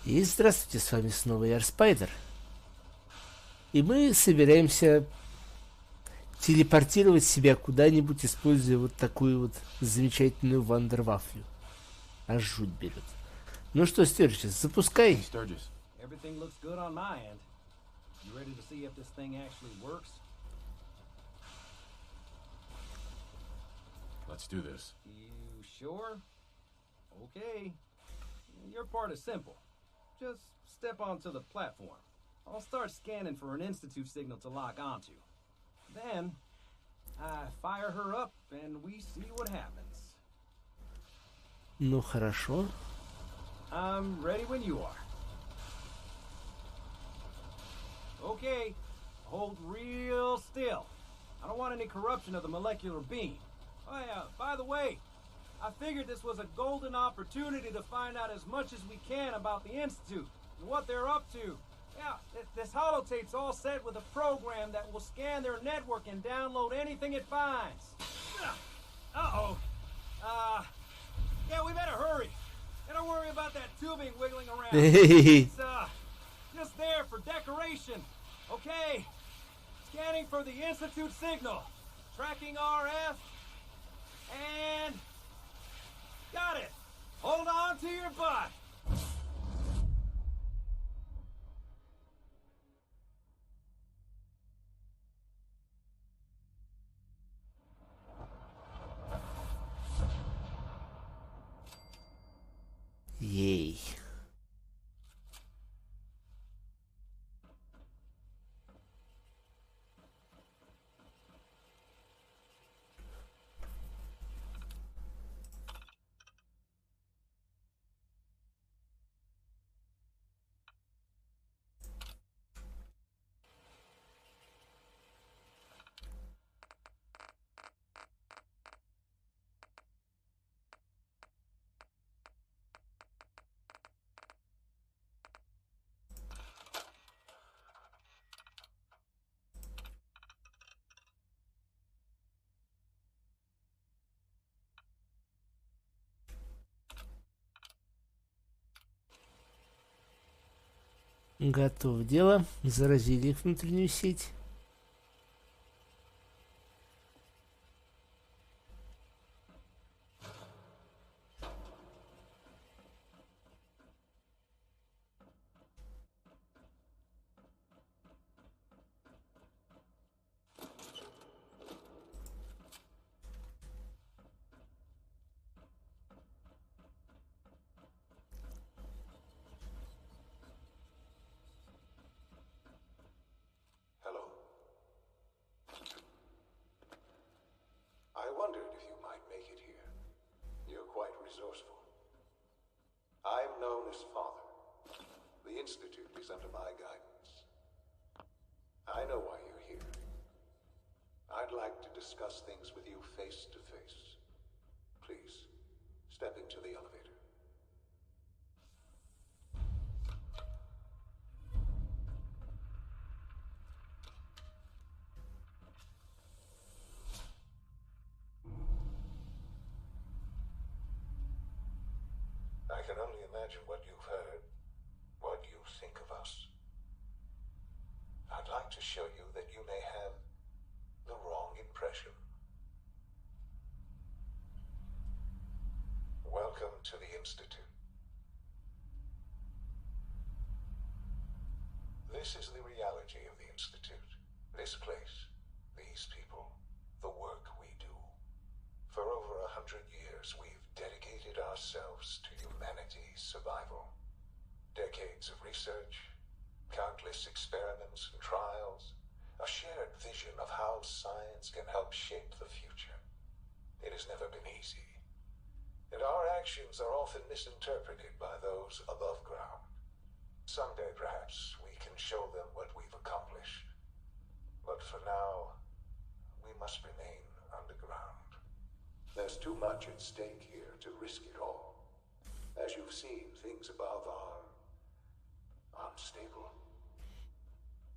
И здравствуйте, с вами снова я, Спайдер. И мы собираемся телепортировать себя куда-нибудь, используя вот такую вот замечательную вандервафлю. Аж жуть берет. Ну что, Стерчес, запускай. Everything looks good on my end. You ready to see if this thing actually works? Let's do this. You sure? Okay. Your part is simple. Just step onto the platform. I'll start scanning for an Institute signal to lock onto. Then, I fire her up and we see what happens. Ну хорошо. I'm ready when you are. Okay, hold real still. I don't want any corruption of the molecular beam. Oh yeah, by the way, I figured this was a golden opportunity to find out as much as we can about the Institute and what they're up to. Yeah, this holotape's all set with a program that will scan their network and download anything it finds. Uh-oh. Yeah, we better hurry. And don't worry about that tubing wiggling around. It's, just there for decoration. Okay. Scanning for the Institute signal. Tracking RF. And... got it. Hold on to your butt. Ей. Готово дело. Заразили их внутреннюю сеть. I wondered if you might make it here. You're quite resourceful. I'm known as Father. The Institute is under my guidance. I know why you're here. I'd like to discuss things with you face to face. Please, step into the elevator. I can only imagine what you've heard, what you think of us. I'd like to show you that you may have the wrong impression. Welcome to the Institute. This is the reality of the Institute. This place, these people, the work we do. For over 100 years, we've dedicated ourselves to humanity's survival. Decades of research, countless experiments and trials, a shared vision of how science can help shape the future. It has never been easy, and our actions are often misinterpreted by those above ground. Someday, perhaps, we can show them what we've accomplished. But for now, we must remain underground. There's too much at stake here to risk it all. As you've seen, things above are unstable.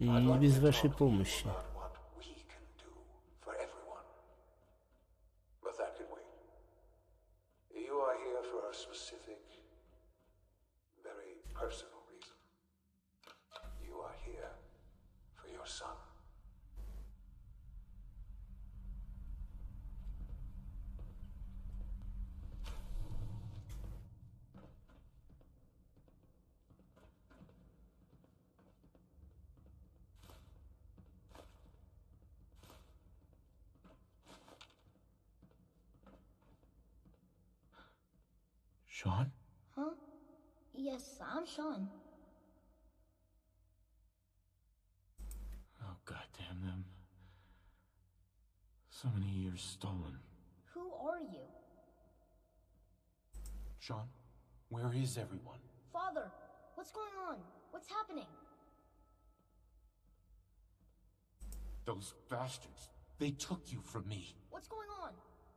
I'd Не like без to вашей talk to you помощи. about what we can do for everyone. But that can wait. You are here for a specific, very personal Sean? Huh? Yes, I'm Sean. Oh, goddamn them. So many years stolen. Who are you? Sean, where is everyone? Father, what's going on? What's happening? Those bastards. They took you from me. What's going on?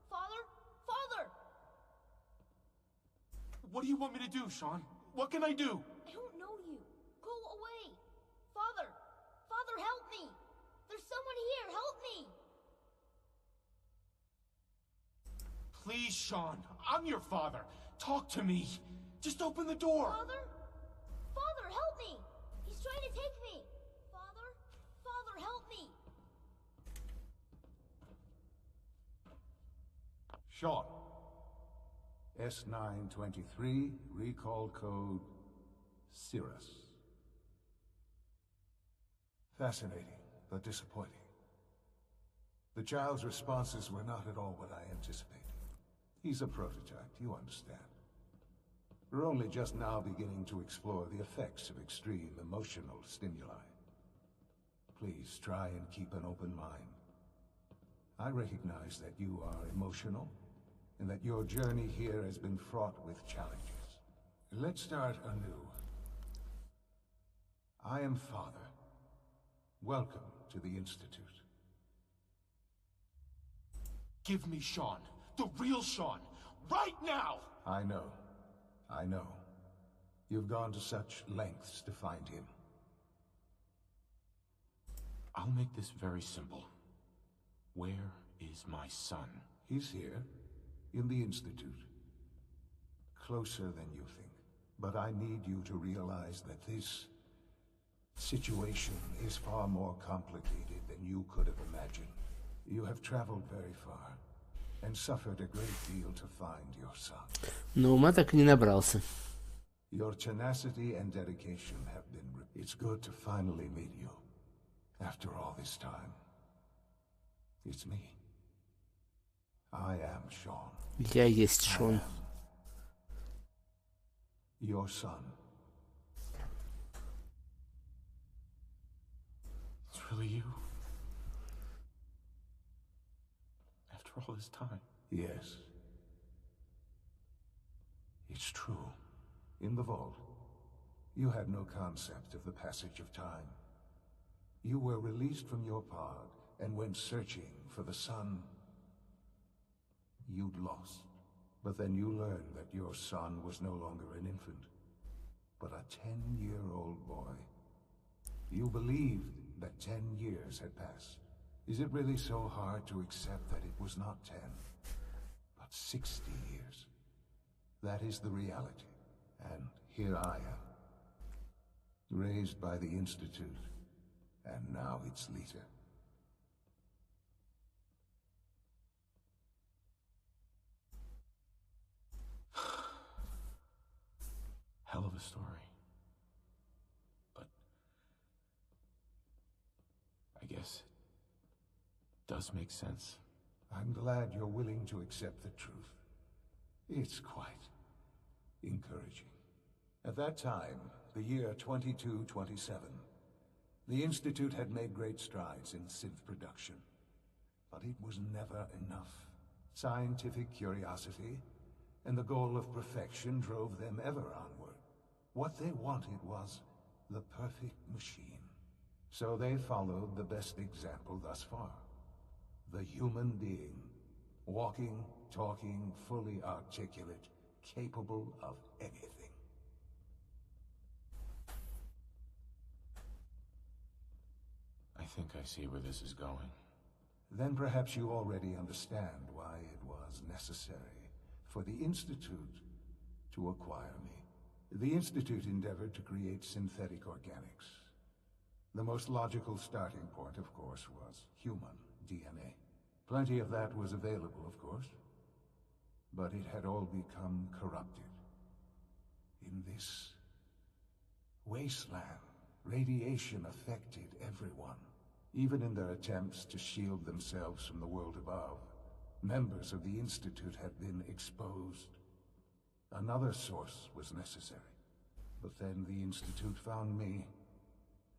Father? Father! What do you want me to do, Sean? What can I do? I don't know you. Go away. Father! Father, help me! There's someone here. Help me! Please, Sean. I'm your father. Talk to me. Just open the door. Father? Father, help me! He's trying to take me! Father? Father, help me! Sean. S923, recall code Cirrus. Fascinating, but disappointing. The child's responses were not at all what I anticipated. He's a prototype, you understand. We're only just now beginning to explore the effects of extreme emotional stimuli. Please try and keep an open mind. I recognize that you are emotional, and that your journey here has been fraught with challenges. Let's start anew. I am Father. Welcome to the Institute. Give me Sean. The real Sean. Right now! I know. I know. You've gone to such lengths to find him. I'll make this very simple. Where is my son? He's here, in the Institute. Closer than you think. But I need you to realize that this situation is far more complicated than you could have imagined. You have traveled very far, and suffered a great deal to find your son. Но ума так и не набрался. Your tenacity and dedication have been... It's good to finally meet you. After all this time. It's me. I am Sean. Я есть Шон. Your son. It's really you? After all this time? Yes. It's true. In the vault, you had no concept of the passage of time. You were released from your pod and went searching for the son you'd lost. But then you learned that your son was no longer an infant, but a 10-year-old boy. You believed that 10 years had passed. Is it really so hard to accept that it was not 10, but 60 years? That is the reality. And here I am, raised by the Institute, and now its leader. Hell of a story. But I guess it does make sense. I'm glad you're willing to accept the truth. It's quite encouraging. At that time, the year 2227, the Institute had made great strides in synth production. But it was never enough. Scientific curiosity and the goal of perfection drove them ever onward. What they wanted was the perfect machine. So they followed the best example thus far. The human being. Walking, talking, fully articulate, capable of anything. I think I see where this is going. Then perhaps you already understand why it was necessary for the Institute to acquire me. The Institute endeavored to create synthetic organics. The most logical starting point, of course, was human DNA. Plenty of that was available, of course. But it had all become corrupted. In this wasteland, radiation affected everyone. Even in their attempts to shield themselves from the world above, members of the Institute had been exposed. Another source was necessary. But then the Institute found me,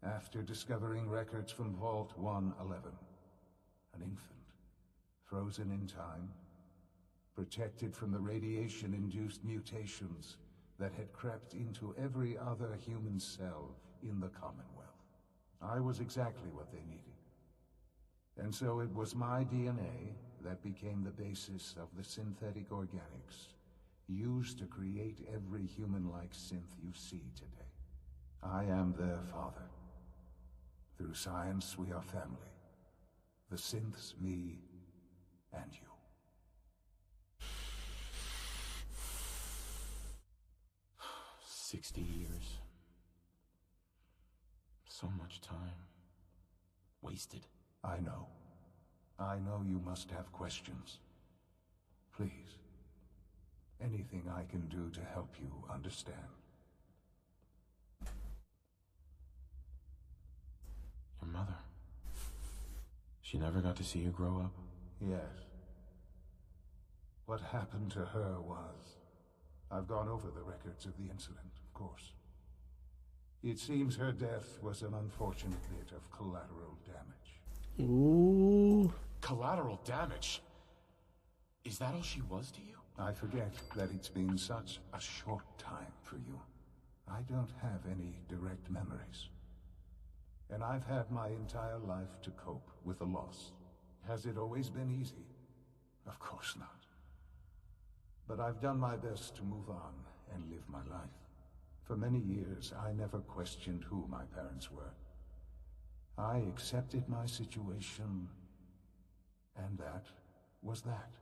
after discovering records from Vault 111. An infant, frozen in time, protected from the radiation-induced mutations that had crept into every other human cell in the Commonwealth. I was exactly what they needed. And so it was my DNA that became the basis of the synthetic organics used to create every human-like synth you see today. I am their father. Through science, we are family. The synths, me, and you. 60 years. So much time. Wasted. I know. I know you must have questions. Please. Anything I can do to help you understand. Your mother. She never got to see you grow up? Yes. What happened to her was... I've gone over the records of the incident, of course. It seems her death was an unfortunate bit of collateral damage. Ooh. Collateral damage? Is that all she was to you? I forget that it's been such a short time for you. I don't have any direct memories. And I've had my entire life to cope with the loss. Has it always been easy? Of course not. But I've done my best to move on and live my life. For many years, I never questioned who my parents were. I accepted my situation, and that was that.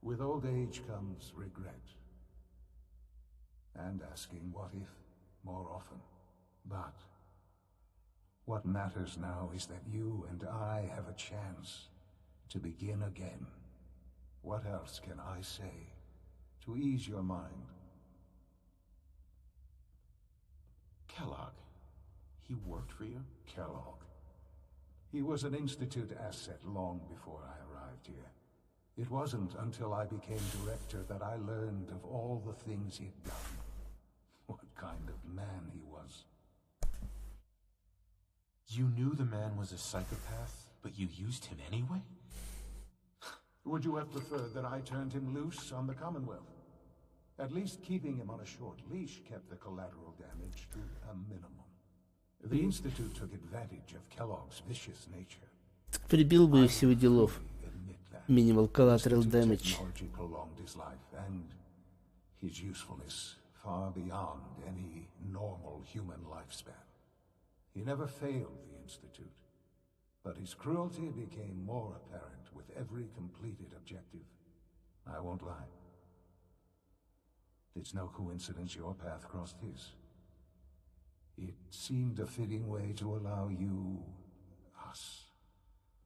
With old age comes regret. And asking what if more often. But what matters now is that you and I have a chance to begin again. What else can I say to ease your mind? Kellogg. He worked for you? Kellogg. He was an Institute asset long before I arrived here. It wasn't until I became director that I learned of all the things he'd done. What kind of man he was. You knew the man was a psychopath, but you used him anyway? Would you have preferred that I turned him loose on the Commonwealth? At least keeping him on a short leash kept the collateral damage to a minimum. The Institute took advantage of Kellogg's vicious nature. Прибил бы и всего делов. Minimal collateral damage. Technology prolonged his life, and his usefulness far beyond any normal human lifespan. He never failed the Institute, but his cruelty became more apparent with every completed objective. I won't lie. It's no coincidence your path crossed his. It seemed a fitting way to allow you, us,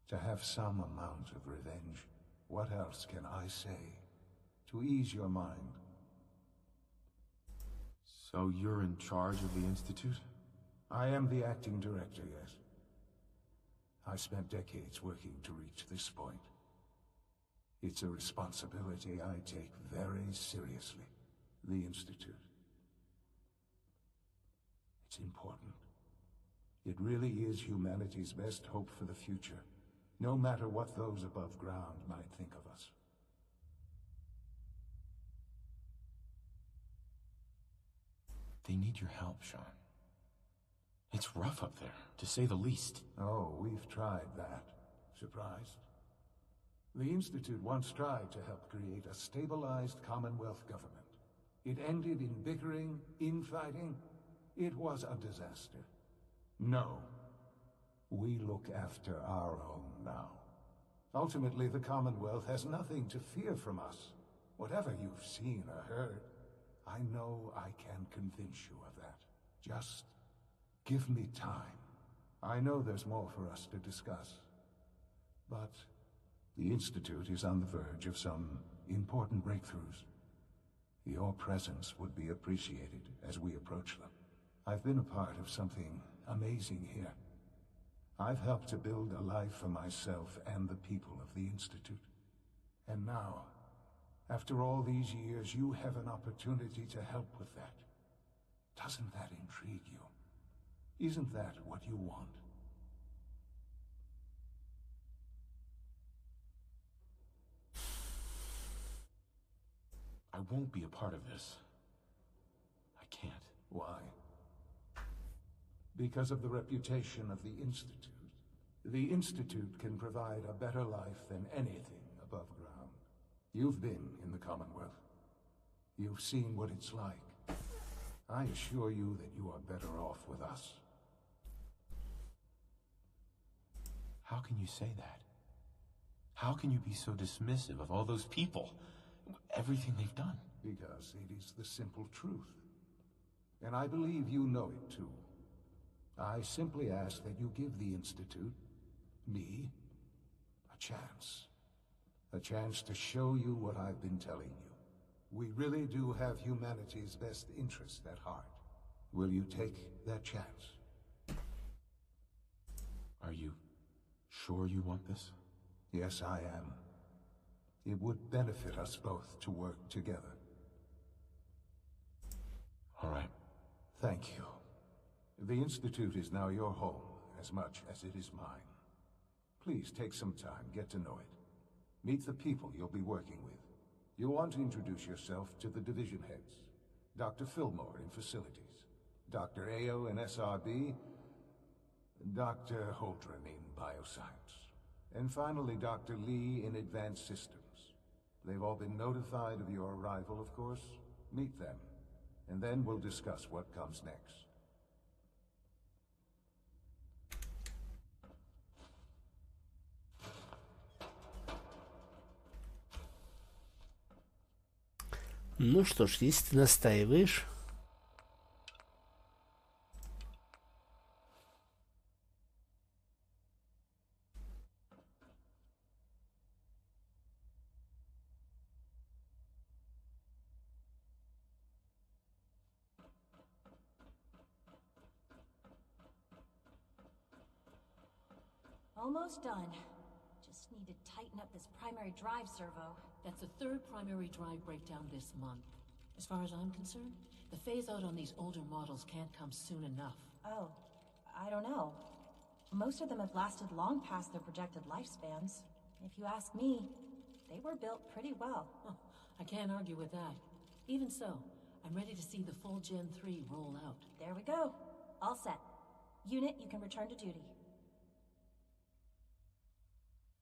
to have some amount of revenge. What else can I say to ease your mind? So you're in charge of the Institute? I am the acting director, yes. I spent decades working to reach this point. It's a responsibility I take very seriously. The Institute. It's important. It really is humanity's best hope for the future, no matter what those above ground might think of us. They need your help, Sean. It's rough up there, to say the least. Oh, we've tried that. Surprised? The Institute once tried to help create a stabilized Commonwealth government. It ended in bickering, infighting. It was a disaster. No. We look after our own now. Ultimately, the Commonwealth has nothing to fear from us. Whatever you've seen or heard, I know I can convince you of that. Just give me time. I know there's more for us to discuss. But the Institute is on the verge of some important breakthroughs. Your presence would be appreciated as we approach them. I've been a part of something amazing here. I've helped to build a life for myself and the people of the Institute. And now, After all these years, you have an opportunity to help with that. Doesn't that intrigue you? Isn't that what you want? I won't be a part of this. I can't. Why? Because of the reputation of the Institute. The Institute can provide a better life than anything above ground. You've been in the Commonwealth. You've seen what it's like. I assure you that you are better off with us. How can you say that? How can you be so dismissive of all those people? Everything they've done? Because it is the simple truth. And I believe you know it too. I simply ask that you give the Institute, me, a chance. A chance to show you what I've been telling you. We really do have humanity's best interest at heart. Will you take that chance? Are you sure you want this? Yes, I am. It would benefit us both to work together. All right. Thank you. The Institute is now your home, as much as it is mine. Please take some time, get to know it. Meet the people you'll be working with. You'll want to introduce yourself to the division heads. Dr. Fillmore in Facilities, Dr. Ayo in SRB, Dr. Holdren in Bioscience, and finally Dr. Lee in Advanced Systems. They've all been notified of your arrival, of course. Meet them, and then we'll discuss what comes next. Ну что ж, если ты настаиваешь... Almost done. Just need to tighten up this primary drive servo. That's the third primary drive breakdown this month. As far as I'm concerned, the phase-out on these older models can't come soon enough. Oh, I don't know. Most of them have lasted long past their projected lifespans. If you ask me, they were built pretty well. Huh, I can't argue with that. Even so, I'm ready to see the full Gen 3 roll out. There we go. All set. Unit, you can return to duty.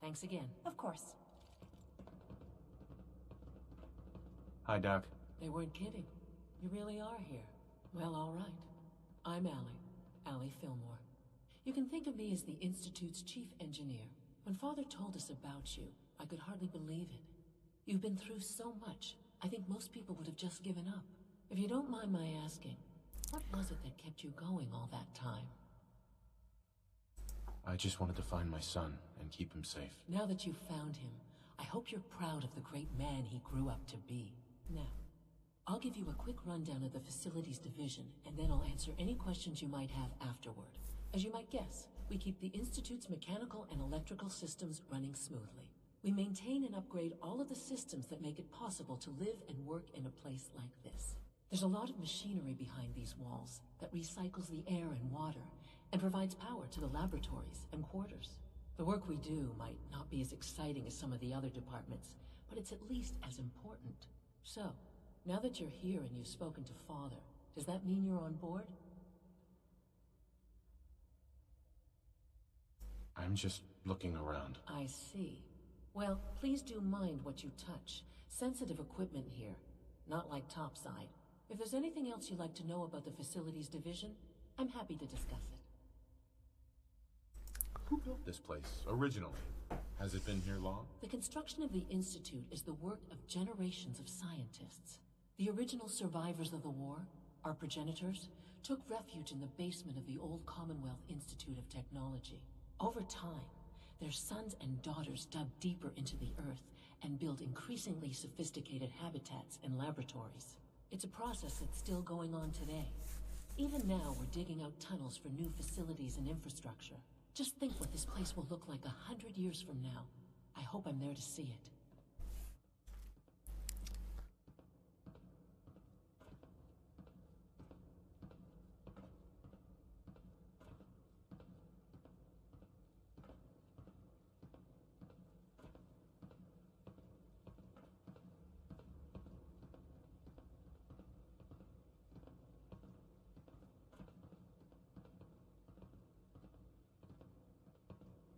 Thanks again. Of course. Hi, Doc. They weren't kidding. You really are here. Well, all right. I'm Allie Fillmore. You can think of me as the Institute's chief engineer. When Father told us about you, I could hardly believe it. You've been through so much, I think most people would have just given up. If you don't mind my asking, what was it that kept you going all that time? I just wanted to find my son and keep him safe. Now that you've found him, I hope you're proud of the great man he grew up to be. Now, I'll give you a quick rundown of the Facilities Division, and then I'll answer any questions you might have afterward. As you might guess, we keep the Institute's mechanical and electrical systems running smoothly. We maintain and upgrade all of the systems that make it possible to live and work in a place like this. There's a lot of machinery behind these walls that recycles the air and water and provides power to the laboratories and quarters. The work we do might not be as exciting as some of the other departments, but it's at least as important. So, now that you're here and you've spoken to Father, does that mean you're on board? I'm just looking around. I see. Well, please do mind what you touch. Sensitive equipment here, not like topside. If there's anything else you'd like to know about the Facilities Division, I'm happy to discuss it. Who built this place, originally? Has it been here long? The construction of the Institute is the work of generations of scientists. The original survivors of the war, our progenitors, took refuge in the basement of the old Commonwealth Institute of Technology. Over time, their sons and daughters dug deeper into the earth and built increasingly sophisticated habitats and laboratories. It's a process that's still going on today. Even now, we're digging out tunnels for new facilities and infrastructure. Just think what this place will look like 100 years from now. I hope I'm there to see it.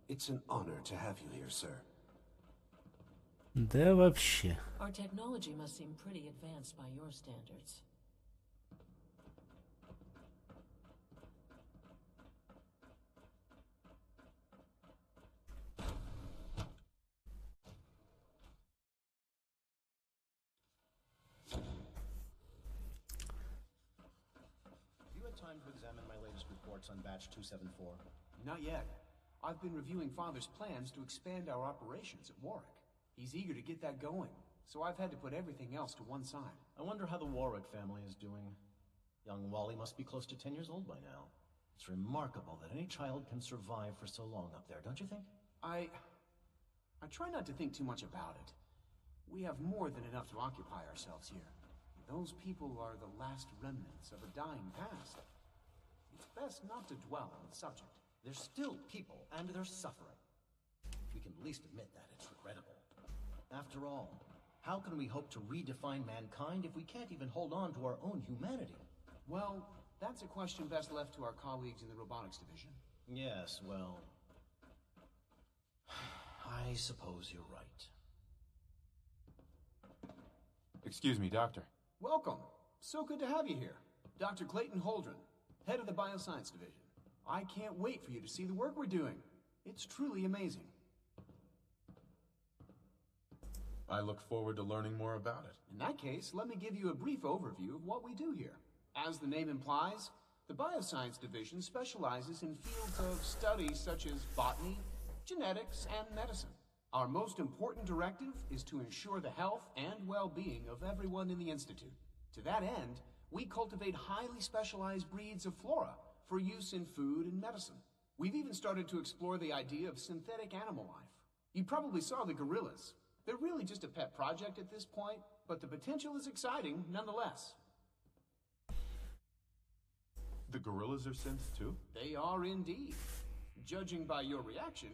It's an honor to have you here, sir. Да вообще. Our technology must seem pretty advanced by your standards. Have you had time to examine my latest reports on Batch 274? Not yet. I've been reviewing Father's plans to expand our operations at Warwick. He's eager to get that going, so I've had to put everything else to one side. I wonder how the Warwick family is doing. Young Wally must be close to 10 years old by now. It's remarkable that any child can survive for so long up there, don't you think? I try not to think too much about it. We have more than enough to occupy ourselves here. Those people are the last remnants of a dying past. It's best not to dwell on the subject. They're still people, and they're suffering. We can at least admit that. It's regrettable. After all, how can we hope to redefine mankind if we can't even hold on to our own humanity? Well, that's a question best left to our colleagues in the robotics division. Yes, well... I suppose you're right. Excuse me, Doctor. Welcome. So good to have you here. Dr. Clayton Holdren, head of the Bioscience Division. I can't wait for you to see the work we're doing. It's truly amazing. I look forward to learning more about it. In that case, let me give you a brief overview of what we do here. As the name implies, the Bioscience Division specializes in fields of study such as botany, genetics, and medicine. Our most important directive is to ensure the health and well-being of everyone in the Institute. To that end, we cultivate highly specialized breeds of flora for use in food and medicine. We've even started to explore the idea of synthetic animal life. You probably saw the gorillas. They're really just a pet project at this point, but the potential is exciting nonetheless. The gorillas are synths too? They are indeed. Judging by your reaction,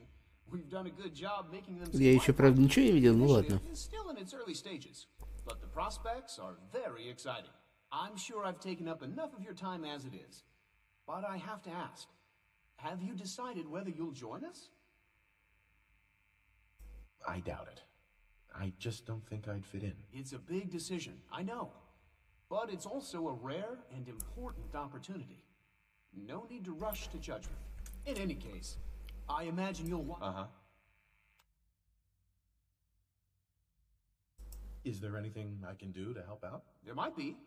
we've done a good job making them... Я еще, правда, ничего не видел, ну ладно. It's still in its early stages, but the prospects are very exciting. I'm sure I've taken up enough of your time as it is. But I have to ask, have you decided whether you'll join us? I doubt it. I just don't think I'd fit in. It's a big decision, I know. But it's also a rare and important opportunity. No need to rush to judgment. In any case, I imagine you'll want... Uh-huh. Is there anything I can do to help out? There might be.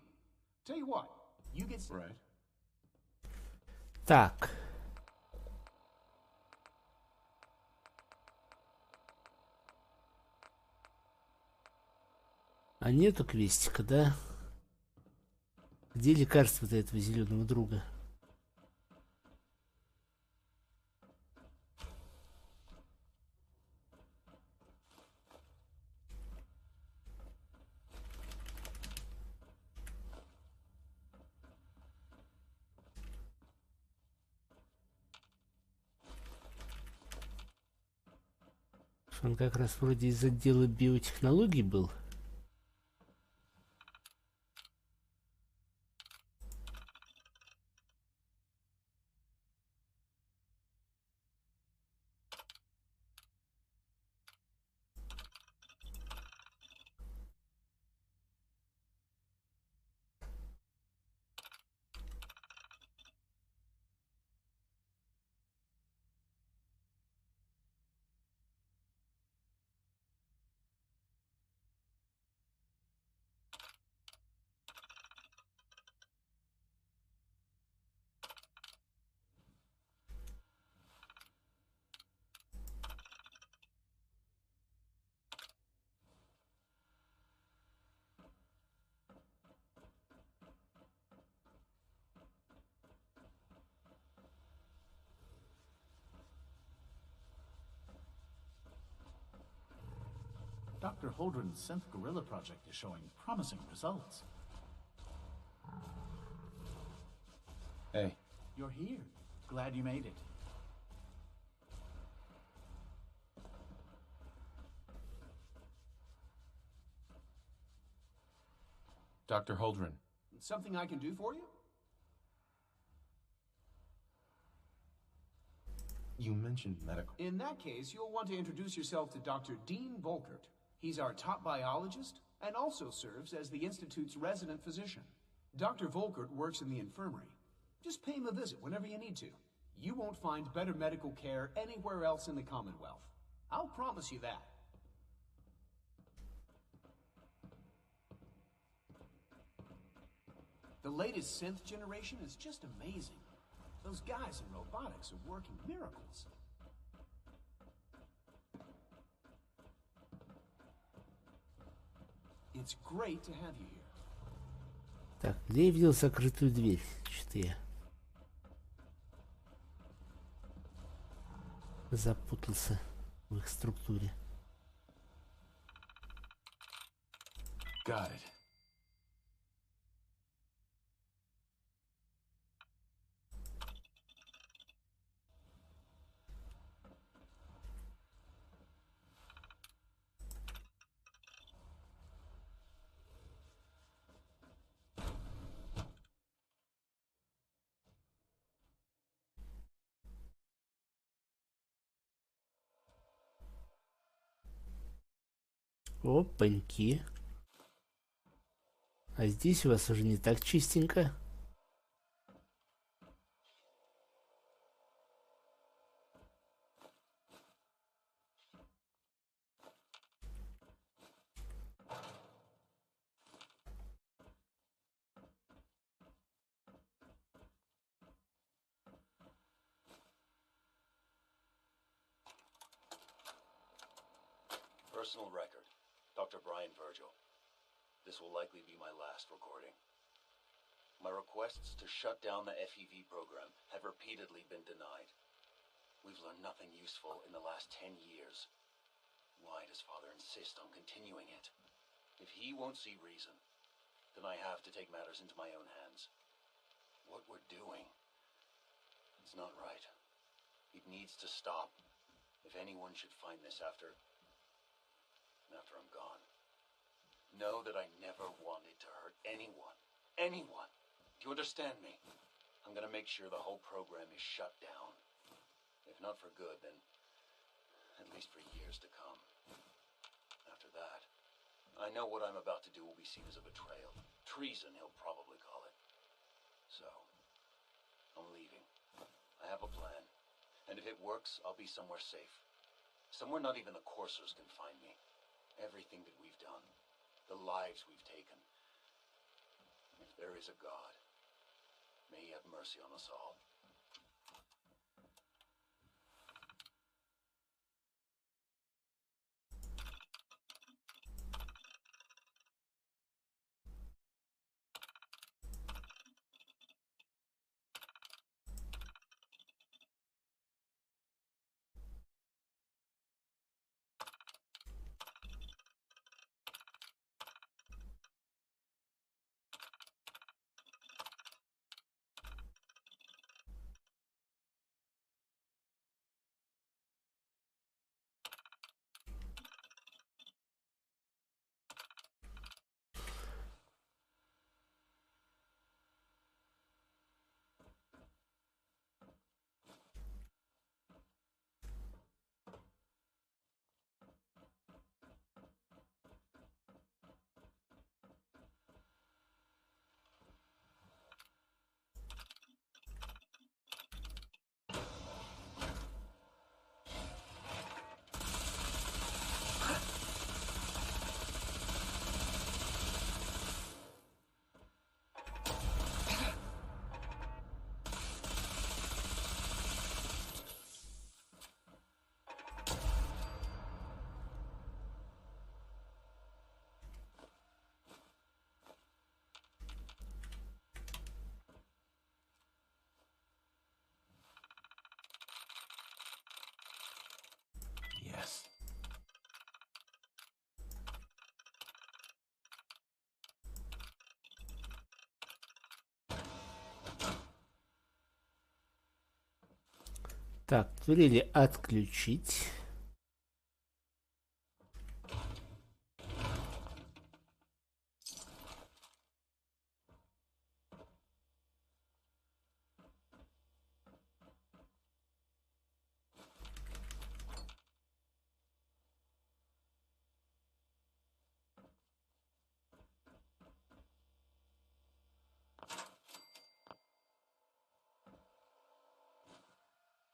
Tell you what, you get... Right. Так. А нету квестика, да? Где лекарство-то этого зеленого друга? Он как раз вроде из отдела биотехнологий был. Dr. Holdren's synth gorilla project is showing promising results. Hey. You're here. Glad you made it. Dr. Holdren. Something I can do for you? You mentioned medical. In that case, you'll want to introduce yourself to Dr. Dean Volkert. He's our top biologist and also serves as the Institute's resident physician. Dr. Volkert works in the infirmary. Just pay him a visit whenever you need to. You won't find better medical care anywhere else in the Commonwealth. I'll promise you that. The latest synth generation is just amazing. Those guys in robotics are working miracles. It's great to have you here. Так, где я видел закрытую дверь? Что-то я запутался в их структуре. Got it. Опаньки. А здесь у вас уже не так чистенько. Personal record. Dr. Brian Virgil. This will likely be my last recording. My requests to shut down the FEV program have repeatedly been denied. We've learned nothing useful in the last 10 years. Why does Father insist on continuing it? If he won't see reason, then I have to take matters into my own hands. What we're doing, it's not right. It needs to stop. If anyone should find this after I'm gone, know that I never wanted to hurt anyone. Anyone. Do you understand me? I'm gonna make sure the whole program is shut down. If not for good, then at least for years to come. After that, I know what I'm about to do will be seen as a betrayal. Treason, he'll probably call it. So, I'm leaving. I have a plan. And if it works, I'll be somewhere safe. Somewhere not even the coursers can find me. Everything that we've done, the lives we've taken. If there is a God, may he have mercy on us all. Yes. Так, турели отключить.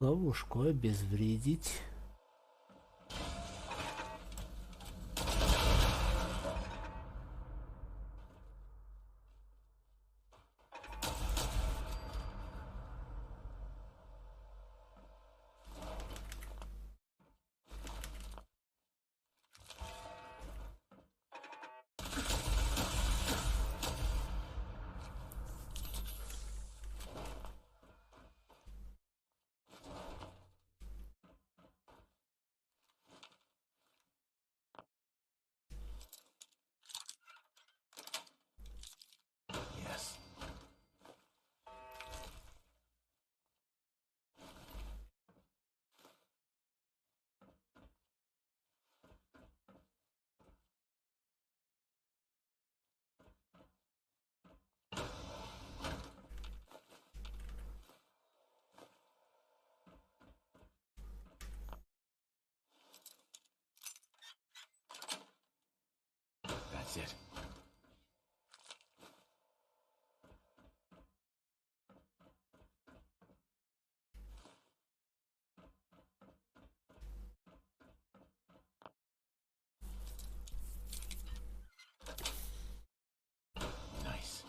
Ловушку обезвредить. That's it. Nice.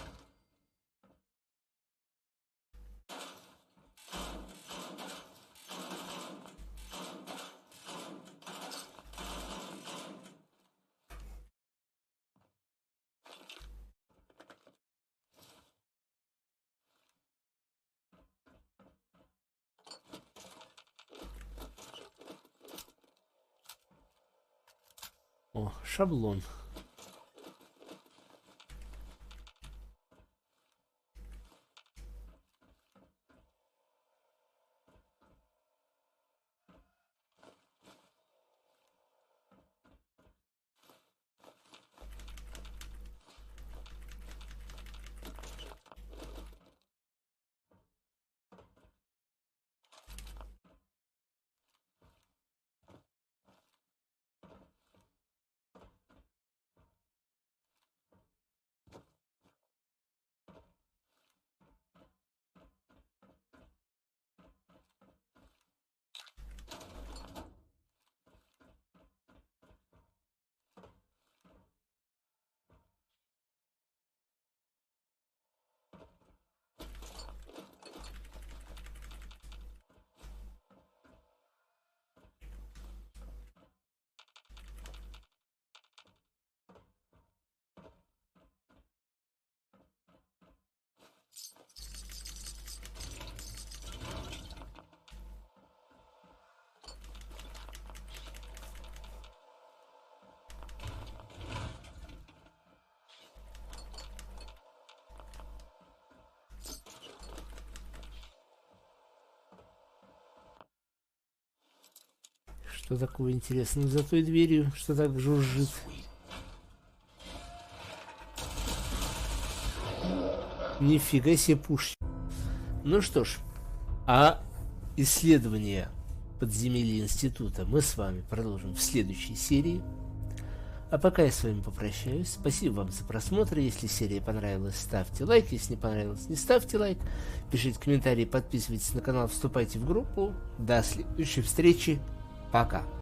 О, шаблон. Что такого интересного за той дверью, что так жужжит? Нифига себе пушечка. Ну что ж, а исследование подземелья института мы с вами продолжим в следующей серии. А пока я с вами попрощаюсь. Спасибо вам за просмотр. Если серия понравилась, ставьте лайк. Если не понравилось, не ставьте лайк. Пишите комментарии, подписывайтесь на канал, вступайте в группу. До следующей встречи. Пока.